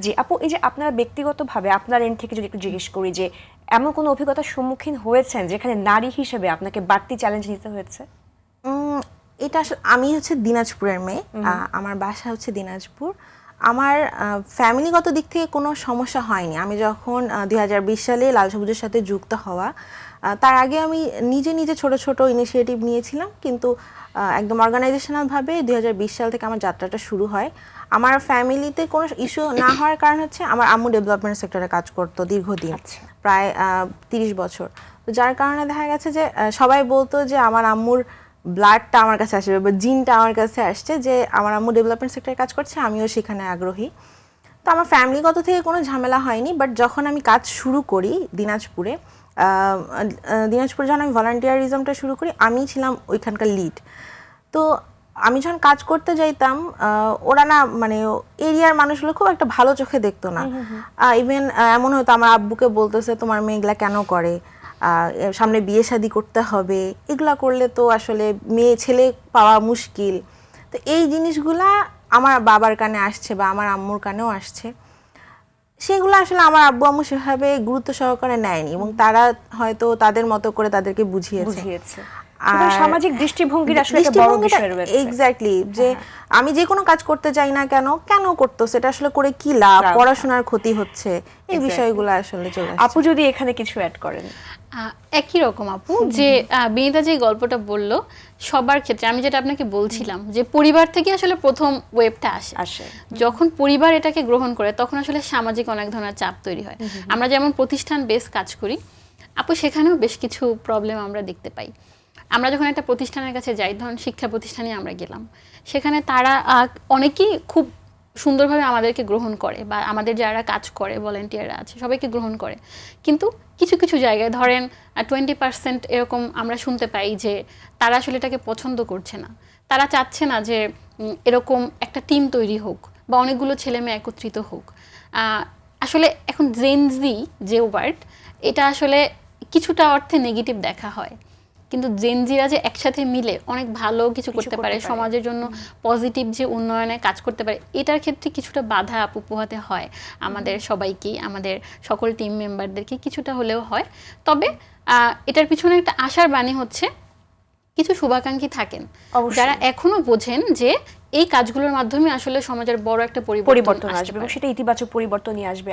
জি আপু, এই যে আপনারা ব্যক্তিগতভাবে আপনার এন্ড থেকে যদি একটু জিজ্ঞেস করি যে এমন কোনো অভিজ্ঞতার সম্মুখীন হয়েছেন যেখানে নারী হিসেবে আপনাকে বাড়তি চ্যালেঞ্জ নিতে হয়েছে? এটা আসলে আমি হচ্ছে দিনাজপুরের মেয়ে, আমার বাসা হচ্ছে দিনাজপুর। আমার ফ্যামিলিগত দিক থেকে কোনো সমস্যা হয়নি। আমি যখন 2020 সালে লাল সবুজের সাথে যুক্ত হওয়া, তার আগে আমি নিজে নিজে ছোট ছোট ইনিশিয়েটিভ নিয়েছিলাম, কিন্তু একদম অর্গানাইজেশনালভাবে 2020 সাল থেকে আমার যাত্রাটা শুরু হয়। আমার ফ্যামিলিতে কোনো ইস্যু না হওয়ার কারণ হচ্ছে আমার আম্মু ডেভেলপমেন্ট সেক্টরে কাজ করতো দীর্ঘদিন, প্রায় 30 বছর। তো যার কারণে দেখা গেছে যে সবাই বলতো যে আমার আম্মুর ব্লাডটা আমার কাছে আসবে বা জিনটা আমার কাছে আসছে, যে আমার আম্মু ডেভেলপমেন্ট সেক্টরে কাজ করছে, আমিও সেখানে আগ্রহী। তো আমার ফ্যামিলিগত থেকে কোনো ঝামেলা হয়নি। বাট যখন আমি কাজ শুরু করি দিনাজপুরে, দিনাজপুরে যখন আমি ভলান্টিয়ারিজমটা শুরু করি, আমি ছিলাম ওইখানকার লিড। তো আমি যখন কাজ করতে যাইতাম, ওরা না মানে এরিয়ার মানুষগুলো খুব একটা ভালো চোখে দেখতো না। ইভেন এমন হতো আমার আব্বুকে বলতেছে তোমার মেয়ে এগুলা কেন করে, সামনে বিয়ে শাদী করতে হবে, এগুলা করলে তো আসলে মেয়ে ছেলে পাওয়া মুশকিল। তো এই জিনিসগুলা আমার বাবার কানে আসছে বা আমার আম্মুর কানেও আসছে। সেগুলো আসলে আমার আব্বু আম্মু সেভাবে গুরুত্ব সহকারে নেয়নি, এবং তারা হয়তো তাদের মতো করে তাদেরকে বুঝিয়েছে। আর সামাজিক দৃষ্টিভঙ্গির আসলে একটা বড় বিষয় রয়েছে। এক্স্যাক্টলি, যে আমি যে কোনো কাজ করতে চাই না কেন করতো, সেটা আসলে করে কি লাভ, পড়াশোনার ক্ষতি হচ্ছে, এই বিষয়গুলো আসলে চলে আসছে। আপু যদি এখানে কিছু অ্যাড করেন। একই রকম আপু, যে বিনীতা যে গল্পটা বলল, সবার ক্ষেত্রে আমি যেটা আপনাকে বলছিলাম যে পরিবার থেকে আসলে প্রথম ওয়েবটা আসে। যখন পরিবার এটাকে গ্রহণ করে তখন আসলে সামাজিক অনেক ধরনের চাপ তৈরি হয়। আমরা যেমন প্রতিষ্ঠান বেস কাজ করি আপু, সেখানেও বেশ কিছু প্রবলেম আমরা দেখতে পাই। আমরা যখন একটা প্রতিষ্ঠানের কাছে যাই, ধরুন শিক্ষা প্রতিষ্ঠানে আমরা গেলাম, সেখানে তারা অনেকেই খুব সুন্দরভাবে আমাদেরকে গ্রহণ করে, বা আমাদের যারা কাজ করে ভলান্টিয়াররা আছে সবাইকে গ্রহণ করে। কিন্তু কিছু কিছু জায়গায় ধরেন 20% এরকম আমরা শুনতে পাই যে তারা আসলে এটাকে পছন্দ করছে না। তারা চাচ্ছে না যে এরকম একটা টিম তৈরি হোক বা অনেকগুলো ছেলে মেয়ে একত্রিত হোক। আসলে এখন জেনজি যে ওয়ার্ড, এটা আসলে কিছুটা অর্থে নেগেটিভ দেখা হয়, কিন্তু জেনজিরা যে একসাথে মিলে অনেক ভালো কিছু করতে পারে, সমাজের জন্য পজিটিভ যে উন্নয়নে কাজ করতে পারে, এটার ক্ষেত্রে কিছুটা বাধা আপু পোহাতে হয় আমাদের সবাইকেই, আমাদের সকল টিম মেম্বারদেরকে কিছুটা হলেও হয়। তবে এটার পিছনে একটা আশার বাণী হচ্ছে কিছু শুভাকাঙ্ক্ষী থাকেন যারা এখনো বোঝেন যে এই কাজগুলোর মাধ্যমে আসলে সমাজের বড় একটা পরিবর্তন আসবে, এবং সেটা ইতিবাচক পরিবর্তনই আসবে।